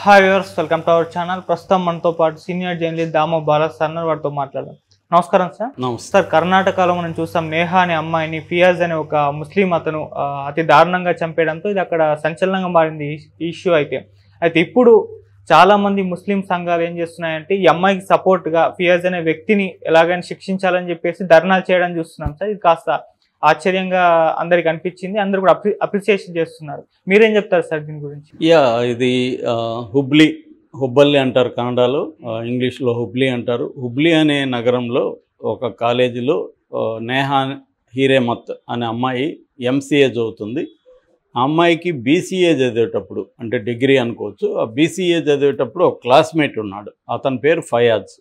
Hi viewers, welcome to our channel. ప్రస్తుతం మనతో పాటు senior journalist Damoh Bala sir వారితో మాట్లాడదాం. నమస్కారం సార్. సార్, కర్ణాటకలో మనం చూస్తాం నేహా అనే అమ్మాయిని ఫియాజ్ అనే ఒక ముస్లిం అతను అతి దారుణంగా చంపేయడంతో ఇది అక్కడ సంచలనంగా మారింది ఈ ఇష్యూ. అయితే ఇప్పుడు చాలా మంది ముస్లిం సంఘాలు ఏం చేస్తున్నాయంటే ఈ అమ్మాయికి సపోర్ట్గా ఫియాజ్ అనే వ్యక్తిని ఎలాగైనా శిక్షించాలని చెప్పేసి ధర్నాలు చేయడం చూస్తున్నాం సార్. ఇది కాస్త ఆశ్చర్యంగా అందరికి అనిపించింది. అందరూ కూడా అప్రిసియేషన్ చేస్తున్నారు. మీరేం చెప్తారు సార్ దీని గురించి? ఇది హుబ్బల్లి అంటారు కన్నడలో, ఇంగ్లీష్లో హుబ్లీ అంటారు. హుబ్లీ అనే నగరంలో ఒక కాలేజీలో నేహా హీరేమత్ అనే అమ్మాయి ఎంసీఏ చదువుతుంది. ఆ అమ్మాయికి బీసీఏ చదివేటప్పుడు, అంటే డిగ్రీ అనుకోవచ్చు, ఆ బీసీఏ చదివేటప్పుడు ఒక క్లాస్మేట్ ఉన్నాడు. అతని పేరు ఫయాజ్.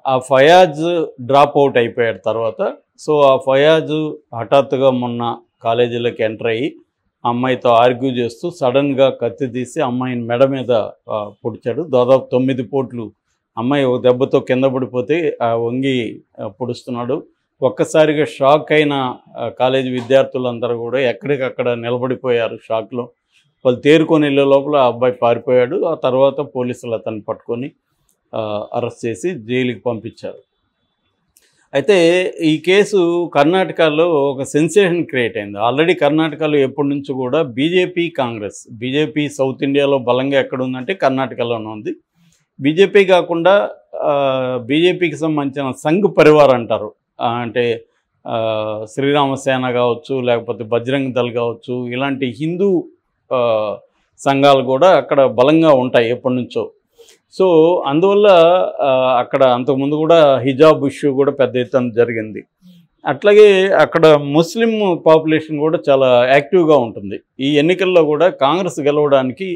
ఆ ఫయాజ్ డ్రాప్ అవుట్ అయిపోయాడు తర్వాత. సో ఆ ఫయాజ్ హఠాత్తుగా మొన్న కాలేజీలోకి ఎంటర్ అయ్యి అమ్మాయితో ఆర్గ్యూ చేస్తూ సడన్గా కత్తి తీసి అమ్మాయిని మెడ మీద పొడిచాడు. దాదాపు 9 పోట్లు. అమ్మాయి ఒక దెబ్బతో కింద పడిపోతే వంగి పొడుస్తున్నాడు. ఒక్కసారిగా షాక్ అయిన కాలేజీ విద్యార్థులందరూ కూడా ఎక్కడికక్కడ నిలబడిపోయారు షాక్లో. వాళ్ళు తేరుకొని వెళ్ళే లోపల ఆ అబ్బాయి పారిపోయాడు. ఆ తర్వాత పోలీసులు అతన్ని పట్టుకొని అరెస్ట్ చేసి జైలుకి పంపించారు. అయితే ఈ కేసు కర్ణాటకలో ఒక సెన్సేషన్ క్రియేట్ అయింది. ఆల్రెడీ కర్ణాటకలో ఎప్పటి నుంచి కూడా బీజేపీ సౌత్ ఇండియాలో బలంగా ఎక్కడ ఉందంటే కర్ణాటకలోనే ఉంది. బీజేపీ కాకుండా బీజేపీకి సంబంధించిన సంఘ్ పరివార్ అంటారు, అంటే శ్రీరామసేన కావచ్చు, లేకపోతే బజరంగ్ దళ్ కావచ్చు, ఇలాంటి హిందూ సంఘాలు కూడా అక్కడ బలంగా ఉంటాయి ఎప్పటి నుంచో. సో అందువల్ల అక్కడ అంతకుముందు కూడా హిజాబ్ ఇష్యూ కూడా పెద్ద ఎత్తున జరిగింది. అట్లాగే అక్కడ ముస్లిం పాపులేషన్ కూడా చాలా యాక్టివ్గా ఉంటుంది. ఈ ఎన్నికల్లో కూడా కాంగ్రెస్ గెలవడానికి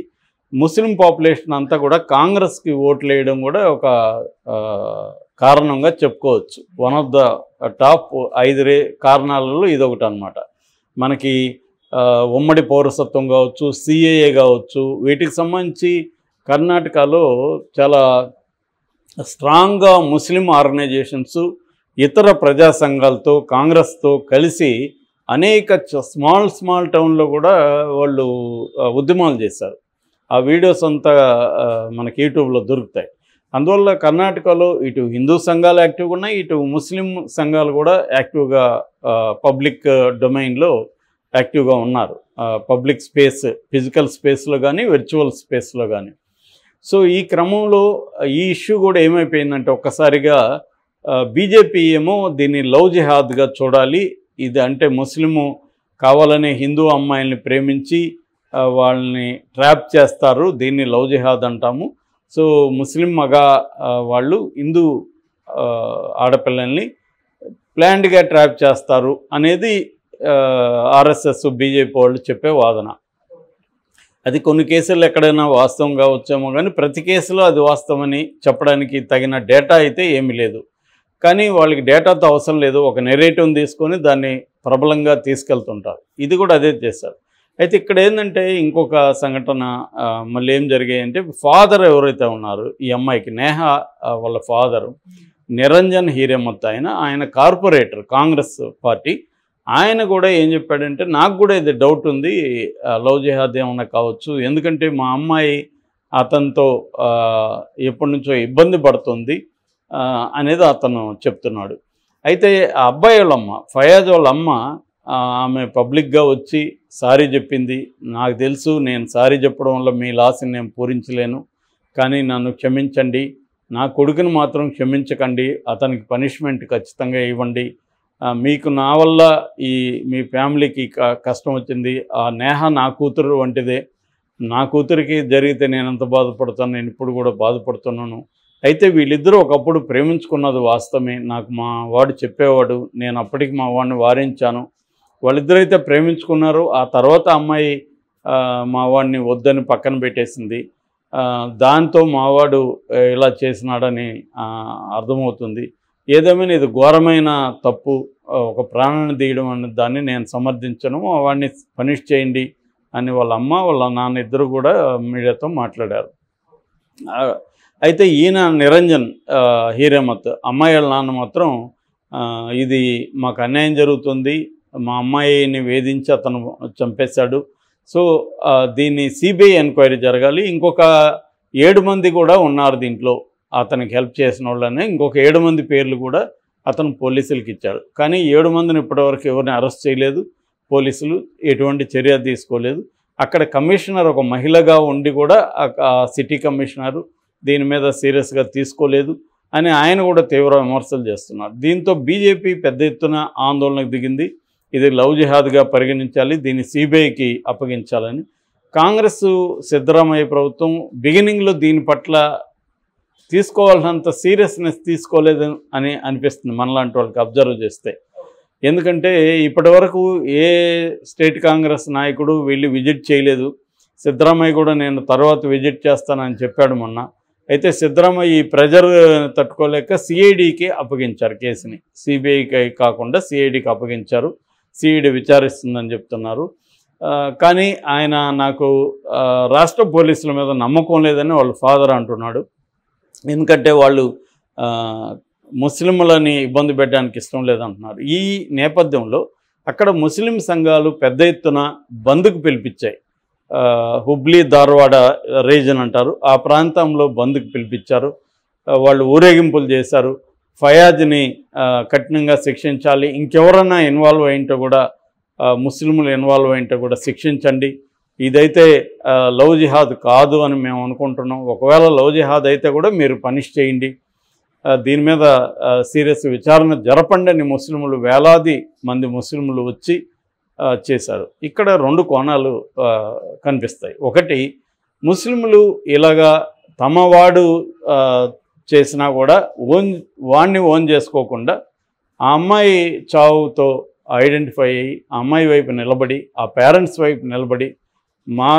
ముస్లిం పాపులేషన్ అంతా కూడా కాంగ్రెస్కి ఓట్లు వేయడం కూడా ఒక కారణంగా చెప్పుకోవచ్చు. వన్ ఆఫ్ ద టాప్ 5 కారణాలలో ఇదొకటి అన్నమాట. మనకి ఉమ్మడి పౌరసత్వం కావచ్చు, సిఏఏ కావచ్చు, వీటికి సంబంధించి కర్ణాటకలో చాలా స్ట్రాంగ్గా ముస్లిం ఆర్గనైజేషన్స్ ఇతర ప్రజా సంఘాలతో కాంగ్రెస్తో కలిసి అనేక స్మాల్ టౌన్లో కూడా వాళ్ళు ఉద్యమాలు చేశారు. ఆ వీడియోస్ అంతా మనకి యూట్యూబ్లో దొరుకుతాయి. అందువల్ల కర్ణాటకలో ఇటు హిందూ సంఘాలు యాక్టివ్గా ఉన్నాయి, ఇటు ముస్లిం సంఘాలు కూడా యాక్టివ్గా పబ్లిక్ డొమైన్లో యాక్టివ్గా ఉన్నారు. పబ్లిక్ స్పేస్, ఫిజికల్ స్పేస్లో కానీ వర్చువల్ స్పేస్లో కానీ. సో ఈ క్రమంలో ఈ ఇష్యూ కూడా ఏమైపోయిందంటే ఒక్కసారిగా బీజేపీ ఏమో దీన్ని లవ్ జిహాద్గా చూడాలి, ఇది అంటే ముస్లిము కావాలనే హిందూ అమ్మాయిల్ని ప్రేమించి వాళ్ళని ట్రాప్ చేస్తారు, దీన్ని లవ్ జిహాద్ అంటాము. సో ముస్లిం వాళ్ళు హిందూ ఆడపిల్లల్ని ప్లాన్డ్గా ట్రాప్ చేస్తారు అనేది ఆర్ఎస్ఎస్ బీజేపీ వాళ్ళు చెప్పే వాదన. అది కొన్ని కేసుల్లో ఎక్కడైనా వాస్తవం కావచ్చేమో, కానీ ప్రతి కేసులో అది వాస్తవమని చెప్పడానికి తగిన డేటా అయితే ఏమీ లేదు. కానీ వాళ్ళకి డేటాతో అవసరం లేదు, ఒక నెరేటివ్ని తీసుకొని దాన్ని ప్రబలంగా తీసుకెళ్తుంటారు. ఇది కూడా అదే చేశారు. అయితే ఇక్కడ ఏంటంటే ఇంకొక సంఘటన మళ్ళీ ఏం జరిగాయంటే, ఫాదర్ ఎవరైతే ఉన్నారు ఈ అమ్మాయికి, నేహా వాళ్ళ ఫాదరు నిరంజన్ హీరేమత్, ఆయన కార్పొరేటర్ కాంగ్రెస్ పార్టీ. ఆయన కూడా ఏం చెప్పాడంటే, నాకు కూడా ఇది డౌట్ ఉంది, లవ్ జిహాద్ ఏమన్నా కావచ్చు, ఎందుకంటే మా అమ్మాయి అతనితో ఎప్పటి నుంచో ఇబ్బంది పడుతుంది అనేది అతను చెప్తున్నాడు. అయితే ఆ అబ్బాయి వాళ్ళమ్మ, ఫయాజ్ వాళ్ళ అమ్మ, ఆమె పబ్లిక్గా వచ్చి సారీ చెప్పింది. నాకు తెలుసు, నేను సారీ చెప్పడం వల్ల మీ లాస్ని నేను పూరించలేను, కానీ నన్ను క్షమించండి, నా కొడుకుని మాత్రం క్షమించకండి, అతనికి పనిష్మెంట్ ఖచ్చితంగా ఇవ్వండి, మీకు నా వల్ల మీ ఫ్యామిలీకి కష్టం వచ్చింది, ఆ నేహ నా కూతురు వంటిదే, నా కూతురికి జరిగితే నేను ఎంత బాధపడతాను, నేను ఇప్పుడు కూడా బాధపడుతున్నాను. అయితే వీళ్ళిద్దరూ ఒకప్పుడు ప్రేమించుకున్నది వాస్తవమే, నాకు మా వాడు చెప్పేవాడు, నేను అప్పటికి మా వాడిని వారించాను. వాళ్ళిద్దరైతే ప్రేమించుకున్నారు. ఆ తర్వాత అమ్మాయి మా వాడిని వద్దని పక్కన పెట్టేసింది. దాంతో మావాడు ఇలా చేసినాడని అర్థమవుతుంది. ఏదేమైనా ఇది ఘోరమైన తప్పు, ఒక ప్రాణాన్ని తీయడం అనే దాన్ని నేను సమర్థించను, వాడిని పనిష్ చేయండి అని వాళ్ళ అమ్మ వాళ్ళ నాన్న ఇద్దరు కూడా మీడియాతో మాట్లాడారు. అయితే ఈయన నిరంజన్ హీరేమత్ అమ్మాయి వాళ్ళ నాన్న మాత్రం ఇది మాకు అన్యాయం జరుగుతుంది, మా అమ్మాయిని వేధించి అతను చంపేశాడు, సో దీన్ని సిబిఐ ఎంక్వైరీ జరగాలి, ఇంకొక 7 మంది కూడా ఉన్నారు దీంట్లో, అతనికి హెల్ప్ చేసిన వాళ్ళని ఇంకొక 7 మంది పేర్లు కూడా అతను పోలీసులకు ఇచ్చాడు. కానీ 7 మందిని ఇప్పటివరకు ఎవరిని అరెస్ట్ చేయలేదు, పోలీసులు ఎటువంటి చర్య తీసుకోలేదు. అక్కడ కమిషనర్ ఒక మహిళగా ఉండి కూడా ఆ సిటీ కమిషనరు దీని మీద సీరియస్గా తీసుకోలేదు అని ఆయన కూడా తీవ్ర విమర్శలు చేస్తున్నారు. దీంతో బీజేపీ పెద్ద ఎత్తున ఆందోళనకు దిగింది. ఇది లవ్ జిహాద్గా పరిగణించాలి, దీన్ని సిబిఐకి అప్పగించాలని. కాంగ్రెస్ సిద్ధరామయ్య ప్రభుత్వం బిగినింగ్లో దీని పట్ల తీసుకోవాల్సినంత సీరియస్నెస్ తీసుకోలేదు అని అనిపిస్తుంది మనలాంటి వాళ్ళకి అబ్జర్వ్ చేస్తే. ఎందుకంటే ఇప్పటి వరకు ఏ స్టేట్ కాంగ్రెస్ నాయకుడు వెళ్ళి విజిట్ చేయలేదు. సిద్ధరామయ్య కూడా నేను తర్వాత విజిట్ చేస్తానని చెప్పాడు మొన్న. అయితే సిద్ధరామయ్య ఈ ప్రెజర్ తట్టుకోలేక సిఐడికి అప్పగించారు కేసుని. సిబిఐకి కాకుండా సిఐడికి అప్పగించారు. సిఐడి విచారిస్తుందని చెప్తున్నారు. కానీ ఆయన నాకు రాష్ట్ర పోలీసుల మీద నమ్మకం లేదని వాళ్ళ ఫాదర్ అంటున్నాడు. ఎందుకంటే వాళ్ళు ముస్లింలని ఇబ్బంది పెట్టడానికి ఇష్టం లేదంటున్నారు. ఈ నేపథ్యంలో అక్కడ ముస్లిం సంఘాలు పెద్ద ఎత్తున బంద్కు పిలిపించాయి. హుబ్లీ ధార్వాడ రీజన్ అంటారు, ఆ ప్రాంతంలో బంద్కు పిలిపించారు. వాళ్ళు ఊరేగింపులు చేశారు. ఫయాజ్ని కఠినంగా శిక్షించాలి, ఇంకెవరన్నా ఇన్వాల్వ్ అయింటే కూడా ముస్లింలు ఇన్వాల్వ్ అయింటే కూడా శిక్షించండి, ఇదైతే లవ్ జిహాద్ కాదు అని మేము అనుకుంటున్నాం. ఒకవేళ లవ్ జిహాద్ అయితే కూడా మీరు పనిష్ చేయండి, దీని మీద సీరియస్ విచారణ జరపండి అని ముస్లింలు, వేలాది మంది ముస్లింలు వచ్చి చేశారు. ఇక్కడ 2 కోణాలు కనిపిస్తాయి. ఒకటి, ముస్లింలు ఇలాగా తమవాడు చేసినా కూడా వాడిని ఓన్ చేసుకోకుండా ఆ అమ్మాయి చావుతో ఐడెంటిఫై అయ్యి ఆ అమ్మాయి వైపు నిలబడి, ఆ పేరెంట్స్ వైపు నిలబడి, మా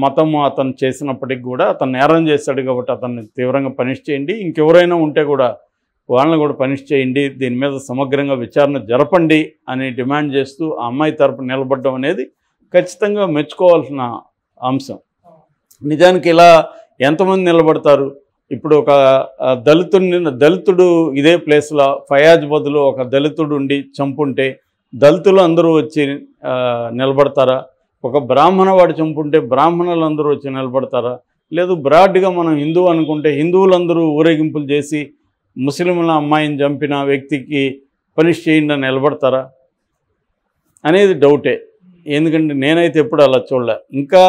మతము అతను చేసినప్పటికి కూడా అతను నేరం చేశాడు కాబట్టి అతన్ని తీవ్రంగా పనిష్ చేయండి, ఇంకెవరైనా ఉంటే కూడా వాళ్ళని కూడా పనిష్ చేయండి, దీని మీద సమగ్రంగా విచారణ జరపండి అని డిమాండ్ చేస్తూ ఆ అమ్మాయి తరపు నిలబడడం అనేది ఖచ్చితంగా మెచ్చుకోవాల్సిన అంశం. నిజానికి ఇలా ఎంతమంది నిలబడతారు? ఇప్పుడు ఒక దళితుడు ఇదే ప్లేస్లో ఫయాజ్ బదులు ఒక దళితుడు ఉండి చంపుంటే దళితులు అందరూ వచ్చి నిలబడతారా? ఒక బ్రాహ్మణ వాడు చంపుంటే బ్రాహ్మణులు అందరూ వచ్చి నిలబడతారా? లేదు బ్రాడ్గా మనం హిందువు అనుకుంటే హిందువులందరూ ఊరేగింపులు చేసి ముస్లింల అమ్మాయిని చంపిన వ్యక్తికి పనిష్ చేయండి అని నిలబడతారా అనేది డౌటే. ఎందుకంటే నేనైతే ఎప్పుడు అలా చూడలే. ఇంకా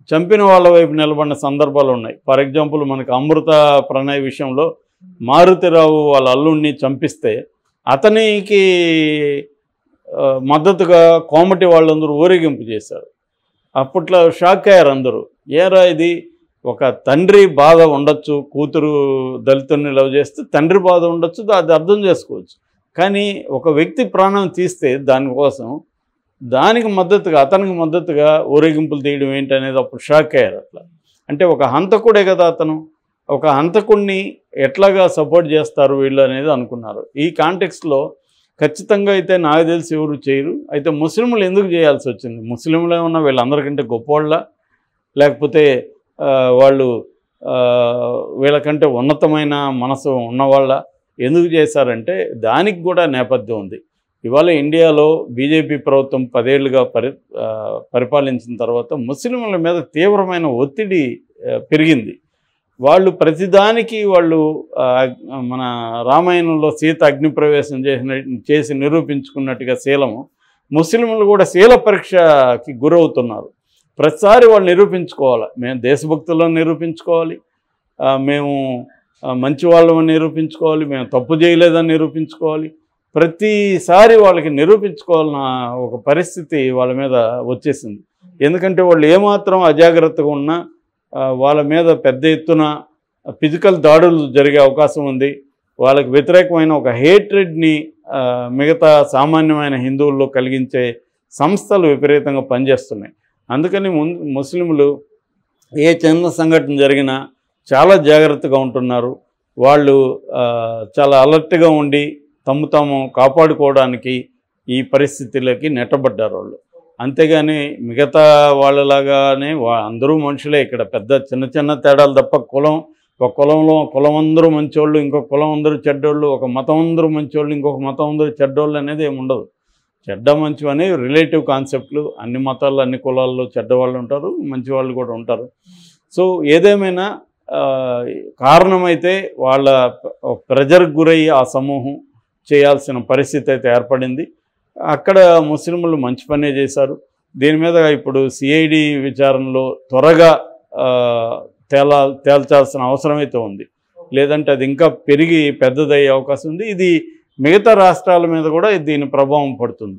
చంపిన వాళ్ళ వైపు నిలబడిన సందర్భాలు ఉన్నాయి. ఫర్ ఎగ్జాంపుల్ మనకు అమృత ప్రణయ్ విషయంలో మారుతిరావు వాళ్ళ అల్లుడిని చంపిస్తే అతనికి మద్దతుగా కోమటి వాళ్ళందరూ ఊరేగింపు చేశారు. అప్పట్లో షాక్ అయ్యారు అందరూ. ఏరా ఇది, ఒక తండ్రి బాధ ఉండొచ్చు, కూతురు దళితుల్ని లవ్ చేస్తే తండ్రి బాధ ఉండొచ్చు, అది అర్థం చేసుకోవచ్చు. కానీ ఒక వ్యక్తి ప్రాణం తీస్తే దానికోసం దానికి మద్దతుగా అతనికి మద్దతుగా ఊరేగింపులు తీయడం ఏంటి అనేది అప్పుడు షాక్ అయ్యారు. అట్లా అంటే ఒక హంతకుడే కదా అతను, ఒక హంతకుడిని ఎట్లాగా సపోర్ట్ చేస్తారు వీళ్ళు అనేది అనుకున్నారు. ఈ కాంటెక్స్ట్లో ఖచ్చితంగా అయితే నాకు తెలిసి ఎవరు చేయరు. అయితే ముస్లింలు ఎందుకు చేయాల్సి వచ్చింది? ముస్లింలు ఏమన్నా వీళ్ళందరికంటే గొప్పవాళ్ళ, లేకపోతే వాళ్ళు వీళ్ళకంటే ఉన్నతమైన మనసు ఉన్నవాళ్ళ? ఎందుకు చేశారంటే దానికి కూడా నేపథ్యం ఉంది. ఇవాళ ఇండియాలో బీజేపీ ప్రభుత్వం 10 ఏళ్ళుగా పరిపాలించిన తర్వాత ముస్లింల మీద తీవ్రమైన ఒత్తిడి పెరిగింది. వాళ్ళు ప్రతిదానికి వాళ్ళు మన రామాయణంలో సీత అగ్నిప్రవేశం చేసి నిరూపించుకున్నట్టుగా శీలము, ముస్లింలు కూడా శీల పరీక్షకి గురవుతున్నారు. ప్రతిసారి వాళ్ళు నిరూపించుకోవాలి, మేము దేశభక్తులను నిరూపించుకోవాలి, మేము మంచి వాళ్ళని నిరూపించుకోవాలి, మేము తప్పు చేయలేదని నిరూపించుకోవాలి. ప్రతిసారి వాళ్ళకి నిరూపించుకోవాలన్న ఒక పరిస్థితి వాళ్ళ మీద వచ్చేసింది. ఎందుకంటే వాళ్ళు ఏమాత్రం అజాగ్రత్తగా ఉన్నా వాళ్ళ మీద పెద్ద ఎత్తున ఫిజికల్ దాడులు జరిగే అవకాశం ఉంది. వాళ్ళకి వ్యతిరేకమైన ఒక హేట్రెడ్ని మిగతా సామాన్యమైన హిందువుల్లో కలిగించే సంస్థలు విపరీతంగా పనిచేస్తున్నాయి. అందుకని ముస్లింలు ఏ చిన్న సంఘటన జరిగినా చాలా జాగ్రత్తగా ఉంటున్నారు. వాళ్ళు చాలా అలర్ట్గా ఉండి తాము కాపాడుకోవడానికి ఈ పరిస్థితులకి నెట్టబడ్డారు వాళ్ళు. అంతేగాని మిగతా వాళ్ళలాగానే అందరూ మనుషులే. ఇక్కడ పెద్ద చిన్న తేడాలు తప్ప ఒక కులం అందరూ మంచోళ్ళు, ఇంకొక కులం అందరూ చెడ్డోళ్ళు, ఒక మతం అందరూ మంచోళ్ళు, ఇంకొక మతం అందరూ చెడ్డోళ్ళు అనేది ఏమి ఉండదు. చెడ్డ మంచి అనేవి రిలేటివ్ కాన్సెప్ట్లు. అన్ని మతాల్లో అన్ని కులాల్లో చెడ్డవాళ్ళు ఉంటారు, మంచి వాళ్ళు కూడా ఉంటారు. సో ఏదేమైనా కారణమైతే వాళ్ళ ప్రెజర్కి గురయ్యి ఆ సమూహం చేయాల్సిన పరిస్థితి అయితే ఏర్పడింది. అక్కడ ముస్లింలు మంచి పనే చేశారు. దీని మీద ఇప్పుడు సిఐడి విచారణలో త్వరగా తేల్చాల్సిన అవసరం అయితే ఉంది. లేదంటే అది ఇంకా పెరిగి పెద్దదయ్యే అవకాశం ఉంది. ఇది మిగతా రాష్ట్రాల మీద కూడా దీని ప్రభావం పడుతుంది.